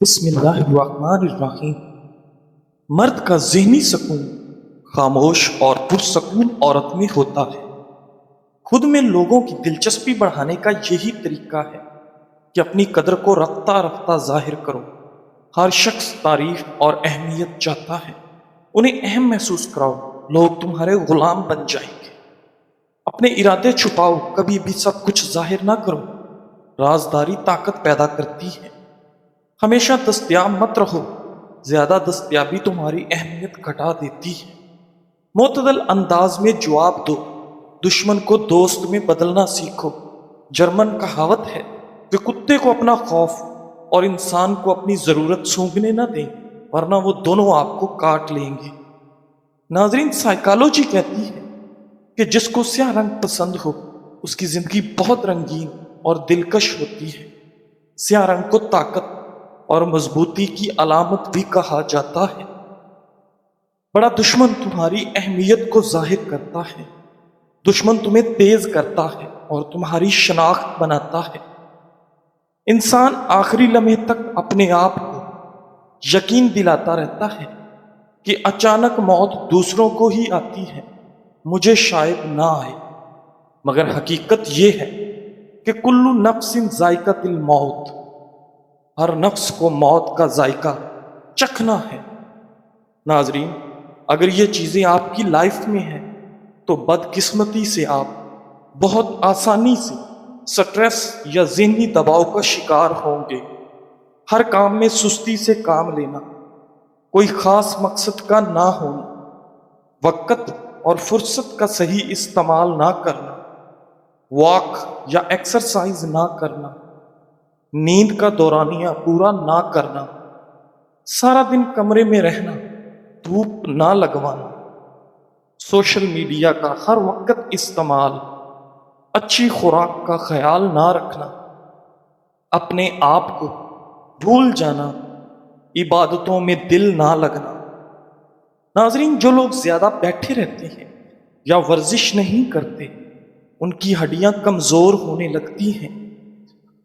بسم اللہ الرحمن الرحیم۔ مرد کا ذہنی سکون خاموش اور پرسکون عورت میں ہوتا ہے۔ خود میں لوگوں کی دلچسپی بڑھانے کا یہی طریقہ ہے کہ اپنی قدر کو رفتہ رفتہ ظاہر کرو۔ ہر شخص تعریف اور اہمیت چاہتا ہے، انہیں اہم محسوس کراؤ، لوگ تمہارے غلام بن جائیں گے۔ اپنے ارادے چھپاؤ، کبھی بھی سب کچھ ظاہر نہ کرو، رازداری طاقت پیدا کرتی ہے۔ ہمیشہ دستیاب مت رہو، زیادہ دستیابی تمہاری اہمیت گھٹا دیتی ہے۔ معتدل انداز میں جواب دو، دشمن کو دوست میں بدلنا سیکھو۔ جرمن کہاوت ہے کہ کتے کو اپنا خوف اور انسان کو اپنی ضرورت سونگنے نہ دیں، ورنہ وہ دونوں آپ کو کاٹ لیں گے۔ ناظرین، سائیکالوجی کہتی ہے کہ جس کو سیاہ رنگ پسند ہو اس کی زندگی بہت رنگین اور دلکش ہوتی ہے۔ سیاہ رنگ کو طاقت اور مضبوطی کی علامت بھی کہا جاتا ہے۔ بڑا دشمن تمہاری اہمیت کو ظاہر کرتا ہے۔ دشمن تمہیں تیز کرتا ہے اور تمہاری شناخت بناتا ہے۔ انسان آخری لمحے تک اپنے آپ کو یقین دلاتا رہتا ہے کہ اچانک موت دوسروں کو ہی آتی ہے، مجھے شاید نہ آئے، مگر حقیقت یہ ہے کہ کل نفس ذائقۃ الموت، ہر نفس کو موت کا ذائقہ چکھنا ہے۔ ناظرین، اگر یہ چیزیں آپ کی لائف میں ہیں تو بدقسمتی سے آپ بہت آسانی سے سٹریس یا ذہنی دباؤ کا شکار ہوں گے۔ ہر کام میں سستی سے کام لینا، کوئی خاص مقصد کا نہ ہونا، وقت اور فرصت کا صحیح استعمال نہ کرنا، واک یا ایکسرسائز نہ کرنا، نیند کا دورانیہ پورا نہ کرنا، سارا دن کمرے میں رہنا، دھوپ نہ لگوانا، سوشل میڈیا کا ہر وقت استعمال، اچھی خوراک کا خیال نہ رکھنا، اپنے آپ کو بھول جانا، عبادتوں میں دل نہ لگنا۔ ناظرین، جو لوگ زیادہ بیٹھے رہتے ہیں یا ورزش نہیں کرتے ان کی ہڈیاں کمزور ہونے لگتی ہیں۔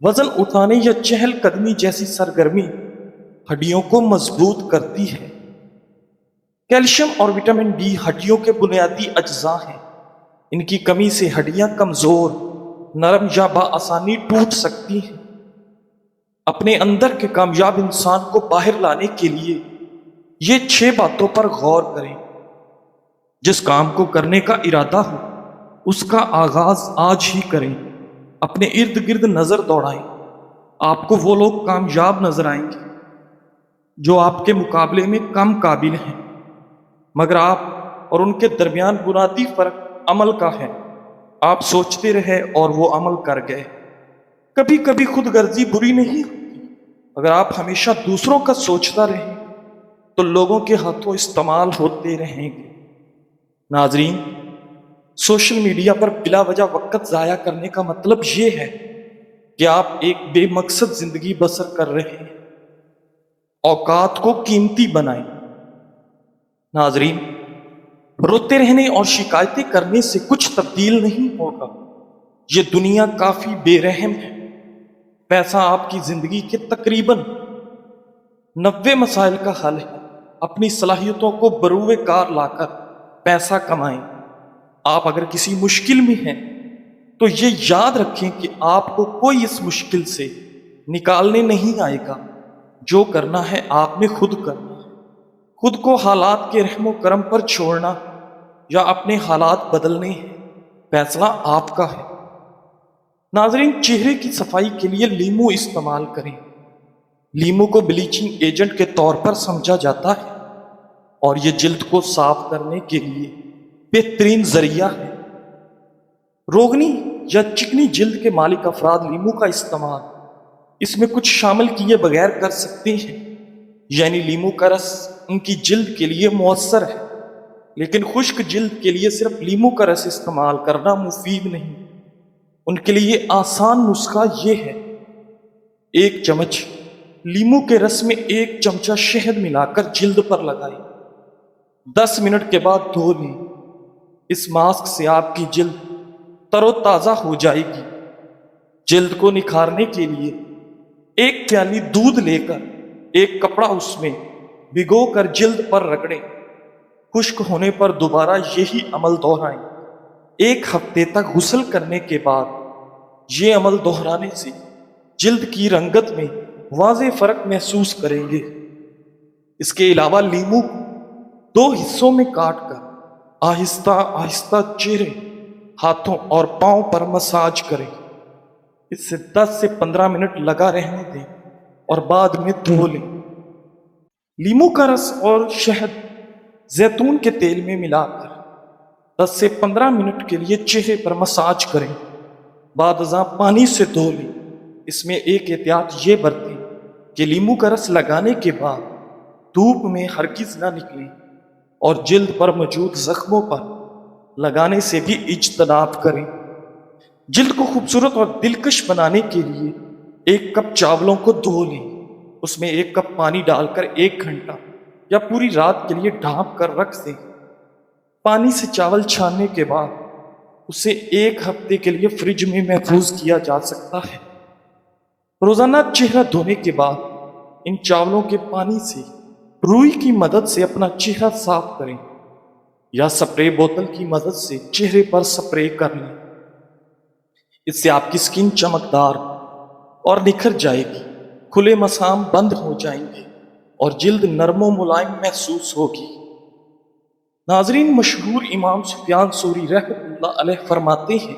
وزن اٹھانے یا چہل قدمی جیسی سرگرمی ہڈیوں کو مضبوط کرتی ہے۔ کیلشیم اور وٹامن ڈی ہڈیوں کے بنیادی اجزاء ہیں۔ ان کی کمی سے ہڈیاں کمزور، نرم یا بآسانی ٹوٹ سکتی ہیں۔ اپنے اندر کے کامیاب انسان کو باہر لانے کے لیے یہ 6 باتوں پر غور کریں۔ جس کام کو کرنے کا ارادہ ہو اس کا آغاز آج ہی کریں۔ اپنے ارد گرد نظر دوڑائیں، آپ کو وہ لوگ کامیاب نظر آئیں گے جو آپ کے مقابلے میں کم قابل ہیں، مگر آپ اور ان کے درمیان بنیادی فرق عمل کا ہے۔ آپ سوچتے رہے اور وہ عمل کر گئے۔ کبھی کبھی خود غرضی بری نہیں ہوتی، اگر آپ ہمیشہ دوسروں کا سوچتا رہیں تو لوگوں کے ہاتھوں استعمال ہوتے رہیں گے۔ ناظرین، سوشل میڈیا پر بلا وجہ وقت ضائع کرنے کا مطلب یہ ہے کہ آپ ایک بے مقصد زندگی بسر کر رہے ہیں۔ اوقات کو قیمتی بنائیں۔ ناظرین، روتے رہنے اور شکایتیں کرنے سے کچھ تبدیل نہیں ہوگا۔ یہ دنیا کافی بے رحم ہے۔ پیسہ آپ کی زندگی کے تقریباً 90 مسائل کا حل ہے۔ اپنی صلاحیتوں کو بروئے کار لا کر پیسہ کمائیں۔ آپ اگر کسی مشکل میں ہیں تو یہ یاد رکھیں کہ آپ کو کوئی اس مشکل سے نکالنے نہیں آئے گا۔ جو کرنا ہے آپ نے خود کرنا ہے۔ خود کو حالات کے رحم و کرم پر چھوڑنا یا اپنے حالات بدلنے ہیں، فیصلہ آپ کا ہے۔ ناظرین، چہرے کی صفائی کے لیے لیمو استعمال کریں۔ لیمو کو بلیچنگ ایجنٹ کے طور پر سمجھا جاتا ہے اور یہ جلد کو صاف کرنے کے لیے بہترین ذریعہ ہے۔ روگنی یا چکنی جلد کے مالک افراد لیمو کا استعمال اس میں کچھ شامل کیے بغیر کر سکتے ہیں، یعنی لیمو کا رس ان کی جلد کے لیے مؤثر ہے، لیکن خشک جلد کے لیے صرف لیمو کا رس استعمال کرنا مفید نہیں۔ ان کے لیے آسان نسخہ یہ ہے: 1 چمچ لیمو کے رس میں 1 چمچہ شہد ملا کر جلد پر لگائیں، 10 منٹ کے بعد دھو لیں۔ اس ماسک سے آپ کی جلد تر و تازہ ہو جائے گی۔ جلد کو نکھارنے کے لیے 1 پیالی دودھ لے کر ایک کپڑا اس میں بھگو کر جلد پر رگڑیں، خشک ہونے پر دوبارہ یہی عمل دہرائیں۔ 1 ہفتے تک غسل کرنے کے بعد یہ عمل دہرانے سے جلد کی رنگت میں واضح فرق محسوس کریں گے۔ اس کے علاوہ لیموں کو 2 حصوں میں کاٹ کر آہستہ آہستہ چہرے، ہاتھوں اور پاؤں پر مساج کریں۔ اس سے 10 سے 15 منٹ لگا رہنے دیں اور بعد میں دھو لیں۔ لیموں کا رس اور شہد زیتون کے تیل میں ملا کر 10 سے 15 منٹ کے لیے چہرے پر مساج کریں، بعد ازاں پانی سے دھو لیں۔ اس میں ایک احتیاط یہ برتیں کہ لیموں کا رس لگانے کے بعد دھوپ میں ہرگز نہ نکلیں اور جلد پر موجود زخموں پر لگانے سے بھی اجتناب کریں۔ جلد کو خوبصورت اور دلکش بنانے کے لیے 1 کپ چاولوں کو دھو لیں، اس میں 1 کپ پانی ڈال کر 1 گھنٹہ یا پوری رات کے لیے ڈھانپ کر رکھ دیں۔ پانی سے چاول چھاننے کے بعد اسے 1 ہفتے کے لیے فریج میں محفوظ کیا جا سکتا ہے۔ روزانہ چہرہ دھونے کے بعد ان چاولوں کے پانی سے روئی کی مدد سے اپنا چہرہ صاف کریں یا سپرے بوتل کی مدد سے چہرے پر سپرے کر لیں۔ اس سے آپ کی سکن چمکدار اور نکھر جائے گی، کھلے مسام بند ہو جائیں گے اور جلد نرم و ملائم محسوس ہوگی۔ ناظرین، مشہور امام سفیان ثوری رحمۃ اللہ علیہ فرماتے ہیں: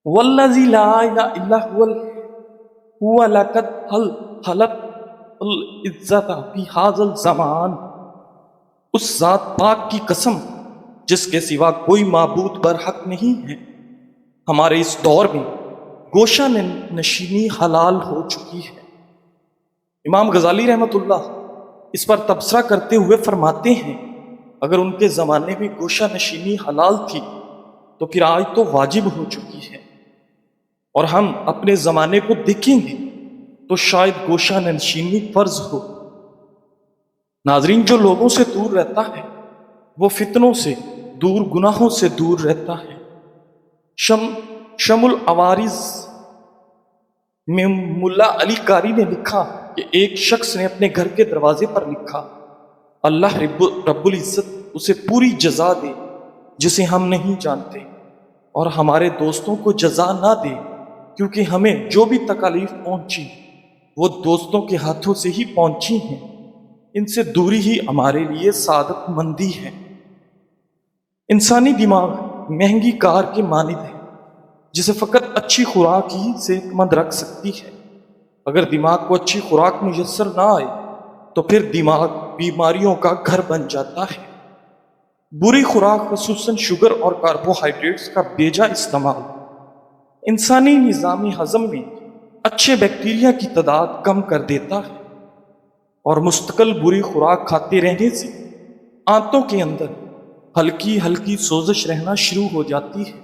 والذی لا الہ الا هو لقد حلت العزت فی ھذا الزمان، اس ذات پاک کی قسم جس کے سوا کوئی معبود برحق نہیں ہے، ہمارے اس دور میں گوشہ نشینی حلال ہو چکی ہے۔ امام غزالی رحمۃ اللہ اس پر تبصرہ کرتے ہوئے فرماتے ہیں: اگر ان کے زمانے میں گوشہ نشینی حلال تھی تو پھر آج تو واجب ہو چکی ہے، اور ہم اپنے زمانے کو دیکھیں گے تو شاید گوشہ نشینی فرض ہو۔ ناظرین، جو لوگوں سے دور رہتا ہے وہ فتنوں سے دور، گناہوں سے دور رہتا ہے۔ شم العوارض میں ملا علی قاری نے لکھا کہ ایک شخص نے اپنے گھر کے دروازے پر لکھا: اللہ رب العزت اسے پوری جزا دے جسے ہم نہیں جانتے، اور ہمارے دوستوں کو جزا نہ دے، کیونکہ ہمیں جو بھی تکالیف پہنچی وہ دوستوں کے ہاتھوں سے ہی پہنچی ہیں، ان سے دوری ہی ہمارے لیے سعادت مندی ہے۔ انسانی دماغ مہنگی کار کے مانند ہے جسے فقط اچھی خوراک ہی صحت مند رکھ سکتی ہے۔ اگر دماغ کو اچھی خوراک میسر نہ آئے تو پھر دماغ بیماریوں کا گھر بن جاتا ہے۔ بری خوراک خصوصاً شوگر اور کاربوہائیڈریٹس کا بیجا استعمال انسانی نظام ہضم میں اچھے بیکٹیریا کی تعداد کم کر دیتا ہے، اور مستقل بری خوراک کھاتے رہنے سے آنتوں کے اندر ہلکی ہلکی سوزش رہنا شروع ہو جاتی ہے،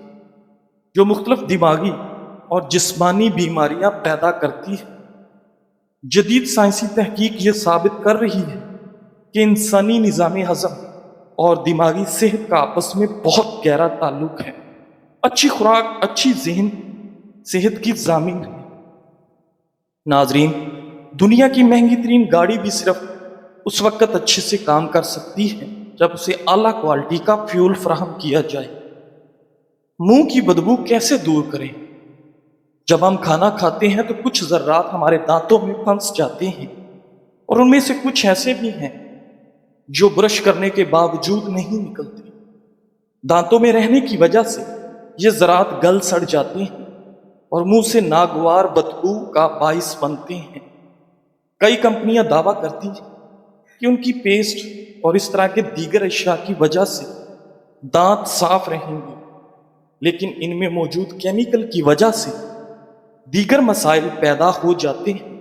جو مختلف دماغی اور جسمانی بیماریاں پیدا کرتی ہے۔ جدید سائنسی تحقیق یہ ثابت کر رہی ہے کہ انسانی نظام ہضم اور دماغی صحت کا آپس میں بہت گہرا تعلق ہے۔ اچھی خوراک اچھی ذہن صحت کی ضامن ہے۔ ناظرین، دنیا کی مہنگی ترین گاڑی بھی صرف اس وقت اچھے سے کام کر سکتی ہے جب اسے اعلیٰ کوالٹی کا فیول فراہم کیا جائے۔ منہ کی بدبو کیسے دور کریں؟ جب ہم کھانا کھاتے ہیں تو کچھ ذرات ہمارے دانتوں میں پھنس جاتے ہیں، اور ان میں سے کچھ ایسے بھی ہیں جو برش کرنے کے باوجود نہیں نکلتے۔ دانتوں میں رہنے کی وجہ سے یہ ذرات گل سڑ جاتے ہیں اور منہ سے ناگوار بدبو کا باعث بنتے ہیں۔ کئی کمپنیاں دعویٰ کرتی ہیں کہ ان کی پیسٹ اور اس طرح کے دیگر اشیاء کی وجہ سے دانت صاف رہیں گے، لیکن ان میں موجود کیمیکل کی وجہ سے دیگر مسائل پیدا ہو جاتے ہیں۔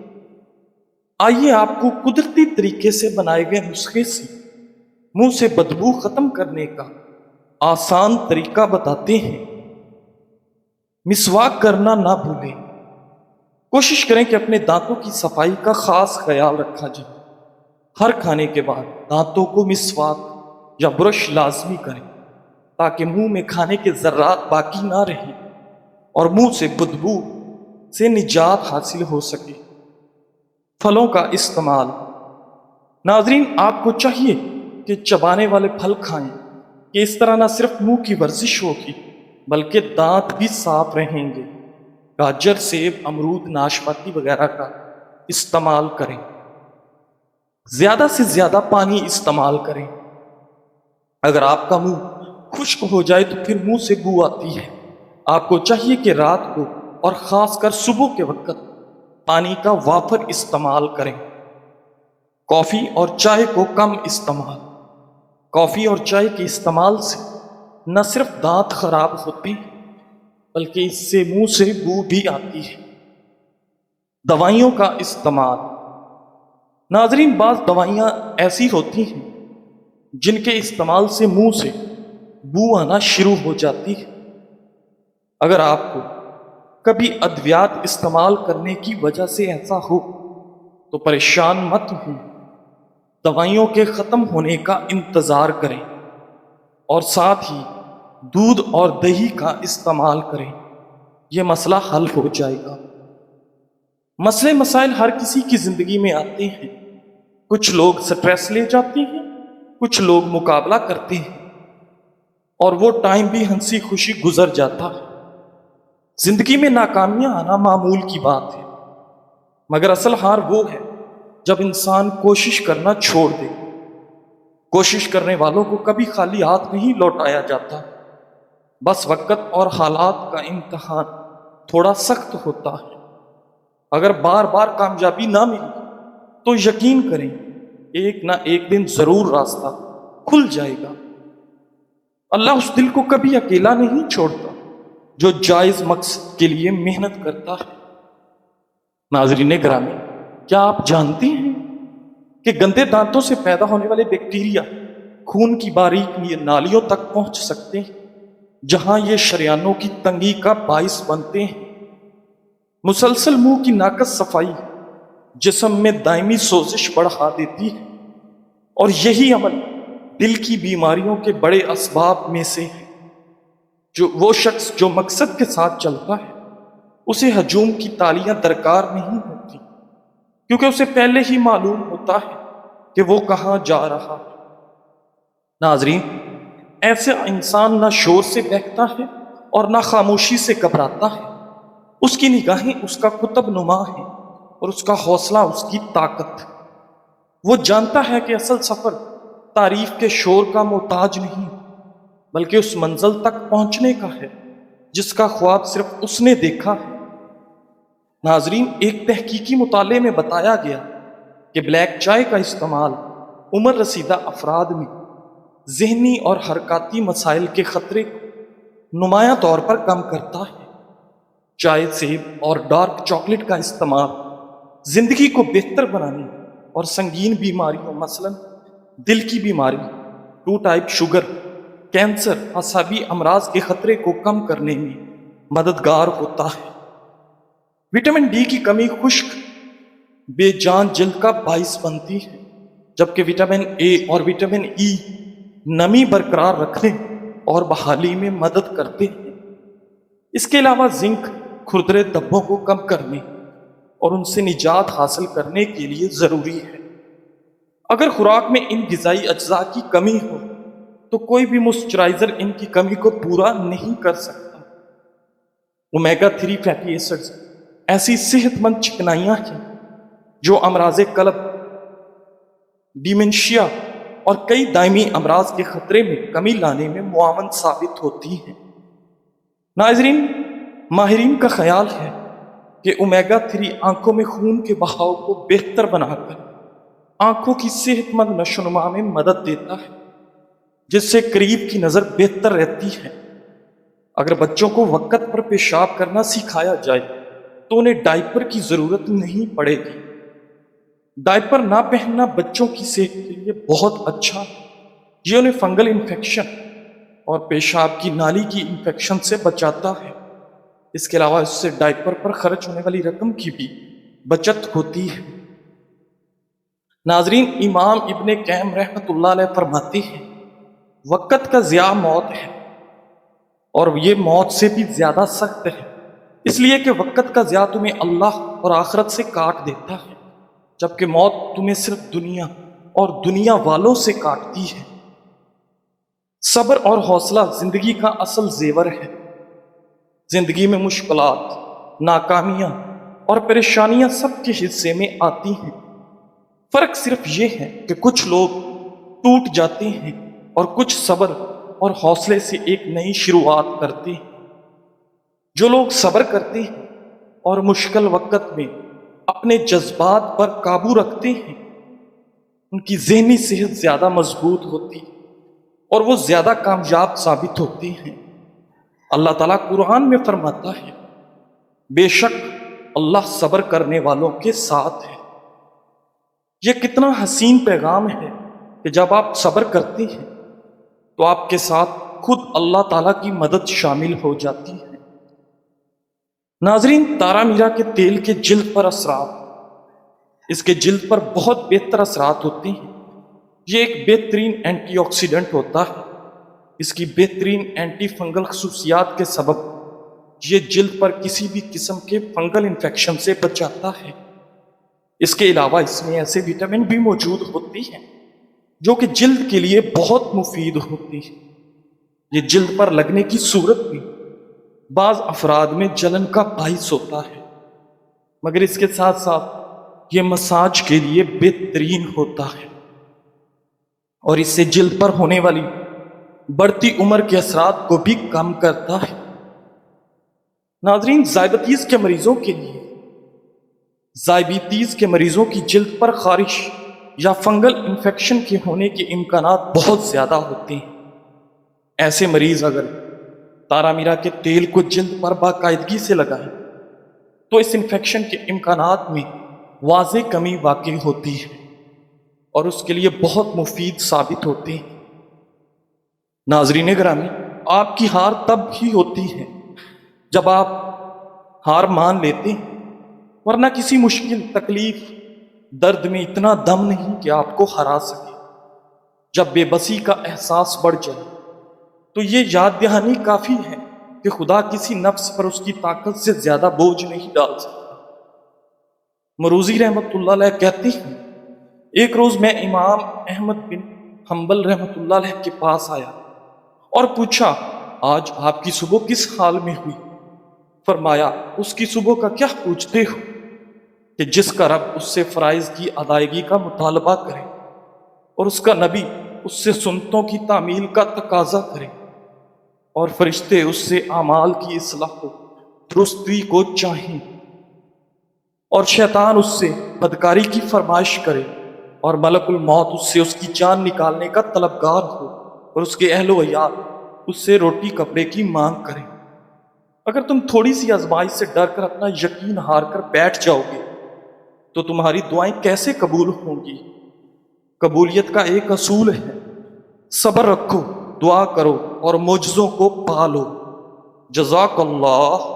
آئیے آپ کو قدرتی طریقے سے بنائے گئے نسخے سے منہ سے بدبو ختم کرنے کا آسان طریقہ بتاتے ہیں۔ مسواک کرنا نہ بھولیں۔ کوشش کریں کہ اپنے دانتوں کی صفائی کا خاص خیال رکھا جائے۔ ہر کھانے کے بعد دانتوں کو مسواک یا برش لازمی کریں تاکہ منہ میں کھانے کے ذرات باقی نہ رہیں اور منہ سے بدبو سے نجات حاصل ہو سکے۔ پھلوں کا استعمال۔ ناظرین، آپ کو چاہیے کہ چبانے والے پھل کھائیں کہ اس طرح نہ صرف منہ کی ورزش ہوگی بلکہ دانت بھی صاف رہیں گے۔ گاجر، سیب، امرود، ناشپاتی وغیرہ کا استعمال کریں۔ زیادہ سے زیادہ پانی استعمال کریں۔ اگر آپ کا منہ خشک ہو جائے تو پھر منہ سے بو آتی ہے۔ آپ کو چاہیے کہ رات کو اور خاص کر صبح کے وقت پانی کا وافر استعمال کریں۔ کافی اور چائے کو کم استعمال۔ کافی اور چائے کے استعمال سے نہ صرف دانت خراب ہوتے ہیں بلکہ اس سے منہ سے بو بھی آتی ہے۔ دوائیوں کا استعمال۔ ناظرین، بعض دوائیاں ایسی ہوتی ہیں جن کے استعمال سے منہ سے بو آنا شروع ہو جاتی ہے۔ اگر آپ کو کبھی ادویات استعمال کرنے کی وجہ سے ایسا ہو تو پریشان مت ہوں، دوائیوں کے ختم ہونے کا انتظار کریں اور ساتھ ہی دودھ اور دہی کا استعمال کریں۔ یہ مسئلہ حل ہو جائے گا۔ مسئلے مسائل ہر کسی کی زندگی میں آتے ہیں۔ کچھ لوگ سٹریس لے جاتے ہیں، کچھ لوگ مقابلہ کرتے ہیں اور وہ ٹائم بھی ہنسی خوشی گزر جاتا ہے۔ زندگی میں ناکامیاں آنا معمول کی بات ہے، مگر اصل ہار وہ ہے جب انسان کوشش کرنا چھوڑ دے۔ کوشش کرنے والوں کو کبھی خالی ہاتھ نہیں لوٹایا جاتا، بس وقت اور حالات کا امتحان تھوڑا سخت ہوتا ہے۔ اگر بار بار کامیابی نہ ملی تو یقین کریں ایک نہ ایک دن ضرور راستہ کھل جائے گا۔ اللہ اس دل کو کبھی اکیلا نہیں چھوڑتا جو جائز مقصد کے لیے محنت کرتا ہے۔ ناظرین گرامی، کیا آپ جانتے ہیں کہ گندے دانتوں سے پیدا ہونے والے بیکٹیریا خون کی باریک نالیوں تک پہنچ سکتے ہیں، جہاں یہ شریانوں کی تنگی کا باعث بنتے ہیں۔ مسلسل منہ کی ناقص صفائی جسم میں دائمی سوزش بڑھا دیتی ہے اور یہی عمل دل کی بیماریوں کے بڑے اسباب میں سے ہے۔ وہ شخص جو مقصد کے ساتھ چلتا ہے اسے ہجوم کی تالیاں درکار نہیں ہوتی، کیونکہ اسے پہلے ہی معلوم ہوتا ہے کہ وہ کہاں جا رہا ہے۔ ناظرین، ایسا انسان نہ شور سے بہکتا ہے اور نہ خاموشی سے گھبراتا ہے۔ اس کی نگاہیں اس کا قطب نما ہے اور اس کا حوصلہ اس کی طاقت۔ وہ جانتا ہے کہ اصل سفر تعریف کے شور کا محتاج نہیں بلکہ اس منزل تک پہنچنے کا ہے جس کا خواب صرف اس نے دیکھا ہے۔ ناظرین، ایک تحقیقی مطالعے میں بتایا گیا کہ بلیک چائے کا استعمال عمر رسیدہ افراد میں ذہنی اور حرکاتی مسائل کے خطرے کو نمایاں طور پر کم کرتا ہے۔ چائے، سیب اور ڈارک چاکلیٹ کا استعمال زندگی کو بہتر بنانے اور سنگین بیماریوں مثلاً دل کی بیماری، 2 ٹائپ شوگر، کینسر، اعصابی امراض کے خطرے کو کم کرنے میں مددگار ہوتا ہے۔ وٹامن ڈی کی کمی خشک بے جان جلد کا باعث بنتی ہے، جبکہ وٹامن اے اور وٹامن ای نمی برقرار رکھنے اور بحالی میں مدد کرتے ہیں۔ اس کے علاوہ زنک کھردرے دھبوں کو کم کرنے اور ان سے نجات حاصل کرنے کے لیے ضروری ہے۔ اگر خوراک میں ان غذائی اجزاء کی کمی ہو تو کوئی بھی موئسچرائزر ان کی کمی کو پورا نہیں کر سکتا۔ اومیگا 3 فیٹی ایسڈز ایسی صحت مند چکنائیاں ہیں جو امراض قلب، ڈیمنشیا اور کئی دائمی امراض کے خطرے میں کمی لانے میں معاون ثابت ہوتی ہیں۔ ناظرین، ماہرین کا خیال ہے کہ اومیگا 3 آنکھوں میں خون کے بہاؤ کو بہتر بنا کر آنکھوں کی صحت مند نشو و نما میں مدد دیتا ہے، جس سے قریب کی نظر بہتر رہتی ہے۔ اگر بچوں کو وقت پر پیشاب کرنا سکھایا جائے تو انہیں ڈائپر کی ضرورت نہیں پڑے گی۔ ڈائپر نہ پہننا بچوں کی صحت کے لیے بہت اچھا ہے۔ یہ انہیں فنگل انفیکشن اور پیشاب کی نالی کی انفیکشن سے بچاتا ہے۔ اس کے علاوہ اس سے ڈائپر پر خرچ ہونے والی رقم کی بھی بچت ہوتی ہے۔ ناظرین، امام ابن قیم رحمۃ اللہ علیہ فرماتے ہیں، وقت کا ضیاع موت ہے اور یہ موت سے بھی زیادہ سخت ہے، اس لیے کہ وقت کا ضیاع تمہیں اللہ اور آخرت سے کاٹ دیتا ہے۔ جبکہ موت تمہیں صرف دنیا اور دنیا والوں سے کاٹتی ہے۔ صبر اور حوصلہ زندگی کا اصل زیور ہے۔ زندگی میں مشکلات، ناکامیاں اور پریشانیاں سب کے حصے میں آتی ہیں۔ فرق صرف یہ ہے کہ کچھ لوگ ٹوٹ جاتے ہیں اور کچھ صبر اور حوصلے سے ایک نئی شروعات کرتے ہیں۔ جو لوگ صبر کرتے ہیں اور مشکل وقت میں اپنے جذبات پر قابو رکھتے ہیں، ان کی ذہنی صحت زیادہ مضبوط ہوتی ہے اور وہ زیادہ کامیاب ثابت ہوتے ہیں۔ اللہ تعالیٰ قرآن میں فرماتا ہے، بے شک اللہ صبر کرنے والوں کے ساتھ ہے۔ یہ کتنا حسین پیغام ہے کہ جب آپ صبر کرتے ہیں تو آپ کے ساتھ خود اللہ تعالیٰ کی مدد شامل ہو جاتی ہے۔ ناظرین، تارا میرا کے تیل کے جلد پر اثرات، اس کے جلد پر بہت بہتر اثرات ہوتے ہیں۔ یہ ایک بہترین اینٹی آکسیڈنٹ ہوتا ہے۔ اس کی بہترین اینٹی فنگل خصوصیات کے سبب یہ جلد پر کسی بھی قسم کے فنگل انفیکشن سے بچاتا ہے۔ اس کے علاوہ اس میں ایسے وٹامن بھی موجود ہوتے ہیں جو کہ جلد کے لیے بہت مفید ہوتی ہے۔ یہ جلد پر لگنے کی صورت میں بعض افراد میں جلن کا باعث ہوتا ہے، مگر اس کے ساتھ ساتھ یہ مساج کے لیے بہترین ہوتا ہے اور اس سے جلد پر ہونے والی بڑھتی عمر کے اثرات کو بھی کم کرتا ہے۔ ناظرین، ذائبیطیز کے مریضوں کی جلد پر خارش یا فنگل انفیکشن کے ہونے کے امکانات بہت زیادہ ہوتے ہیں۔ ایسے مریض اگر تارا میرا کے تیل کو جلد پر باقاعدگی سے لگائیں تو اس انفیکشن کے امکانات میں واضح کمی واقع ہوتی ہے اور اس کے لیے بہت مفید ثابت ہوتے ہیں۔ ناظرین گرامی، آپ کی ہار تب ہی ہوتی ہے جب آپ ہار مان لیتے ہیں، ورنہ کسی مشکل، تکلیف، درد میں اتنا دم نہیں کہ آپ کو ہرا سکے۔ جب بے بسی کا احساس بڑھ جائے تو یہ یاد دہانی کافی ہے کہ خدا کسی نفس پر اس کی طاقت سے زیادہ بوجھ نہیں ڈال سکتا۔ مروزی رحمت اللہ علیہ کہتے ہیں، ایک روز میں امام احمد بن حنبل رحمت اللہ علیہ کے پاس آیا اور پوچھا، آج آپ کی صبح کس حال میں ہوئی؟ فرمایا، اس کی صبح کا کیا پوچھتے ہو کہ جس کا رب اس سے فرائض کی ادائیگی کا مطالبہ کرے اور اس کا نبی اس سے سنتوں کی تعمیل کا تقاضا کرے اور فرشتے اس سے اعمال کی اصلاح کو، درستی کو چاہیں اور شیطان اس سے بدکاری کی فرمائش کرے اور ملک الموت اس سے اس کی جان نکالنے کا طلبگار ہو اور اس کے اہل و عیال اس سے روٹی کپڑے کی مانگ کریں، اگر تم تھوڑی سی آزمائش سے ڈر کر اپنا یقین ہار کر بیٹھ جاؤ گے تو تمہاری دعائیں کیسے قبول ہوں گی؟ قبولیت کا ایک اصول ہے، صبر رکھو، دعا کرو اور معجزوں کو پالو۔ جزاک اللہ۔